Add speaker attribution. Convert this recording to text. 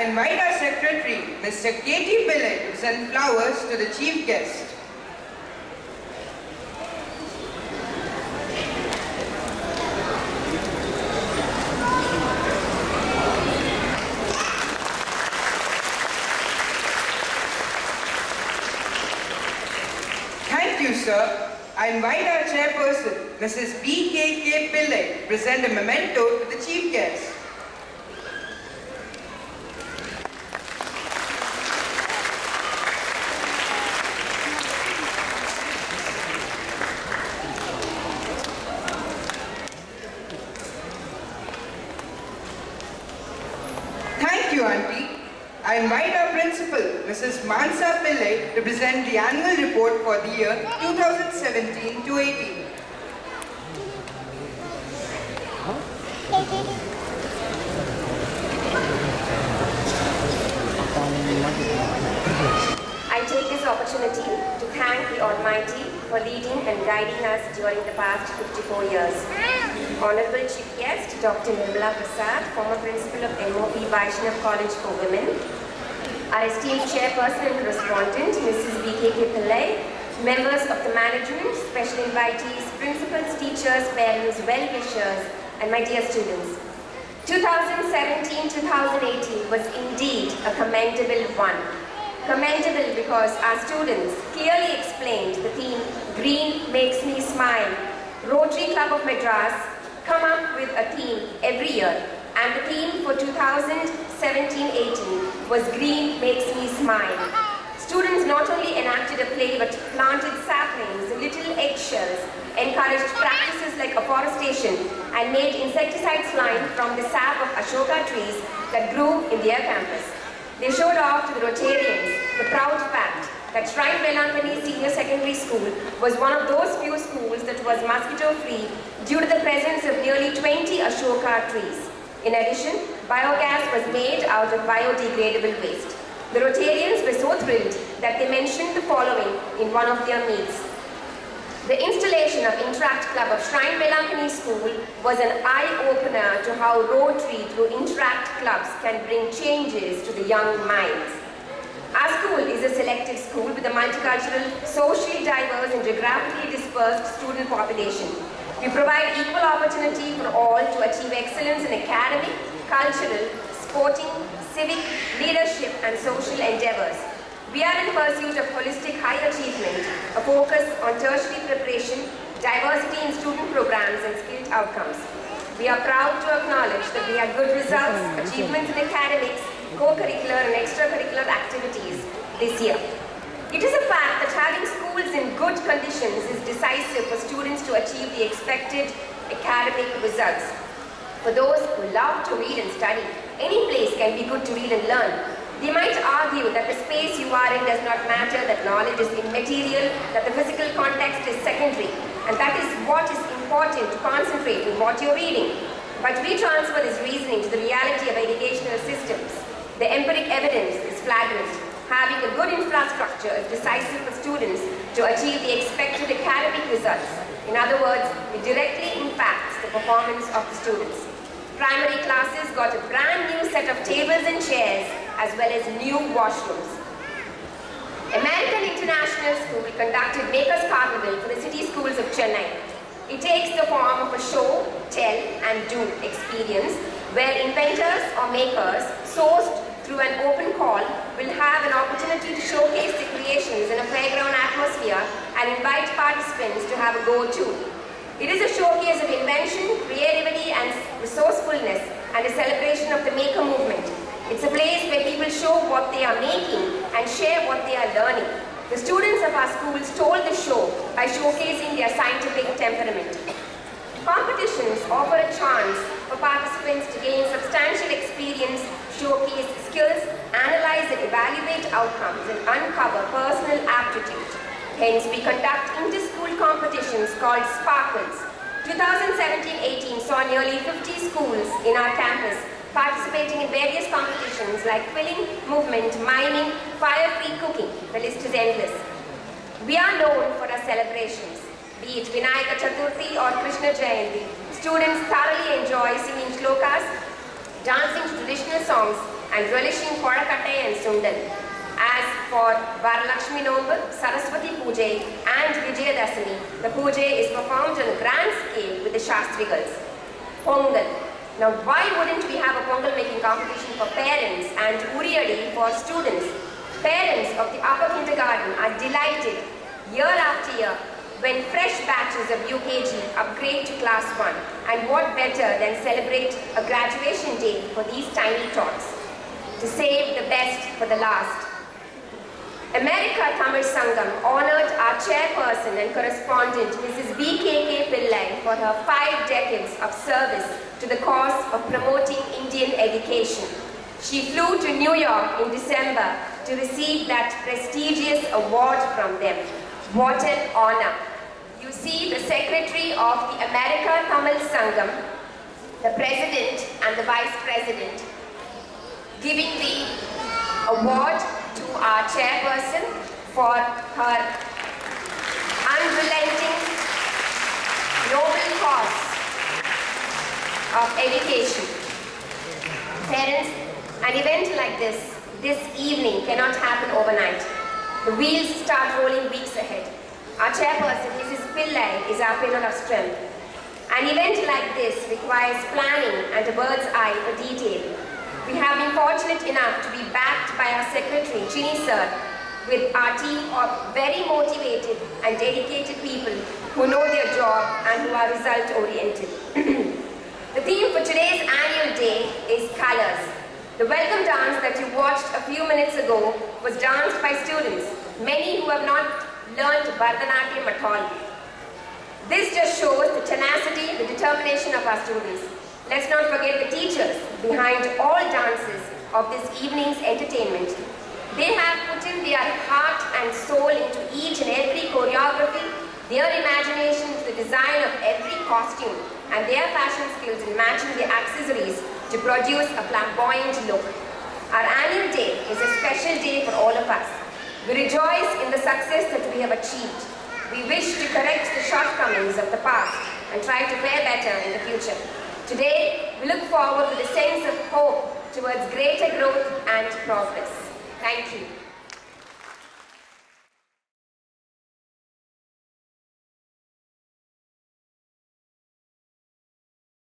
Speaker 1: I invite our secretary, Mr. K.T. Pillai, to send flowers to the chief guest. Thank you, sir. I invite our chairperson, Mrs. B.K.K. Pillai, to present a memento to the chief guest. Thank you, Auntie. I invite our principal, Mrs.Manasa Pillai, to present the annual report for the year 2017 to 18.
Speaker 2: I take this opportunity to thank the Almighty for leading and guiding us during the past 54 years. Honorable Chief Guest, Dr. Nirmala Prasad, former Principal of M.B.A. Vaishnav College for Women. Our esteemed Chairperson and Correspondent, Mrs. B.K.K. Pillai, members of the management, special invitees, principals, teachers, parents, well-wishers, and my dear students. 2017-2018 was indeed a commendable one. Commendable because our students clearly explained the theme, Green Makes Me Smile. Rotary Club of Madras come up with a theme every year, and the theme for 2017-18 was Green Makes Me Smile. Students not only enacted a play but planted saplings, little eggshells, encouraged practices like afforestation, and made insecticides line from the sap of Ashoka trees that grew in their campus. They showed off to the Rotarians the proud fact that Shrine Vailankanni Senior Secondary School was one of those few schools that was mosquito-free due to the presence of nearly 20 Ashoka trees. In addition, biogas was made out of biodegradable waste. The Rotarians were so thrilled that they mentioned the following in one of their meets. The installation of Interact Club of Shrine Vailankanni School was an eye-opener to how Rotary through Interact Clubs can bring changes to the young minds. Our school is a selected school with a multicultural, socially diverse and geographically dispersed student population. We provide equal opportunity for all to achieve excellence in academic, cultural, sporting, civic, leadership and social endeavors. We are in pursuit of holistic high achievement, a focus on tertiary preparation, diversity in student programs and skilled outcomes. We are proud to acknowledge that we had good results, achievements in academics, co-curricular and extracurricular activities this year. It is a fact that having schools in good conditions is decisive for students to achieve the expected academic results. For those who love to read and study, any place can be good to read and learn. They might argue that the space you are in does not matter, that knowledge is immaterial, that the physical context is secondary, and that is what is important to concentrate on what you're reading. But we transfer this reasoning to the reality of educational systems. The empiric evidence is flagrant. Having a good infrastructure is decisive for students to achieve the expected academic results. In other words, it directly impacts the performance of the students. Primary classes got a brand new set of tables and chairs as well as new washrooms. American International School conducted Makers Carnival for the city schools of Chennai. It takes the form of a show, tell and do experience where inventors or makers sourced through an open call will have an opportunity to showcase their creations in a playground atmosphere and invite participants to have a go too. It is a showcase of invention, creativity and resourcefulness and a celebration of the maker movement. It's a place where people show what they are making and share what they are learning. The students of our schools stole the show by showcasing their scientific temperament. Competitions offer a chance for participants to gain substantial experience, showcase skills, analyze and evaluate outcomes, and uncover personal aptitude. Hence, we conduct inter-school competitions called Sparkles. 2017-18 saw nearly 50 schools in our campus participating in various competitions like quilling, movement, miming, fire-free cooking. The list is endless. We are known for our celebrations. Be it Vinayaka Chaturthi or Krishna Jayanti, students thoroughly enjoy singing shlokas, dancing to traditional songs, and relishing Korakattai and Sundal. As for Varalakshmi Nobel, Saraswati Puja and Vijayadashami, the puja is performed on a grand scale with the Shastri girls. Pongal. Now why wouldn't we have a Pongal making competition for parents and Uriyadi for students? Parents of the upper kindergarten are delighted year after year when fresh batches of UKG upgrade to class 1. And what better than celebrate a graduation day for these tiny tots? To save the best for the last. America Tamil Sangam honored our chairperson and correspondent Mrs. B.K.K. Pillai for her 5 decades of service to the cause of promoting Indian education. She flew to New York in December to receive that prestigious award from them. What an honor. You see the secretary of the America Tamil Sangam, the president and the vice president giving the award to our chairperson for her unrelenting noble cause of education. Parents, an event like this evening cannot happen overnight. The wheels start rolling weeks ahead. Our chairperson, Mrs. Pillai, is our pillar of strength. An event like this requires planning and a bird's eye for detail. We have been fortunate enough to be backed by our secretary, Chini sir, with our team of very motivated and dedicated people who know their job and who are result-oriented. The theme for today's annual day is colors. The welcome dance that you watched a few minutes ago was danced by students, many who have not learned Bharatanatyam at all. This just shows the tenacity, the determination of our students. Let's not forget the teachers behind all dances of this evening's entertainment. They have put in their heart and soul into each and every choreography, their imagination to the design of every costume, and their fashion skills in matching the accessories to produce a flamboyant look. Our annual day is a special day for all of us. We rejoice in the success that we have achieved. We wish to correct the shortcomings of the past and try to fare better in the future. Today, we look forward with a sense of hope towards greater growth and progress. Thank you.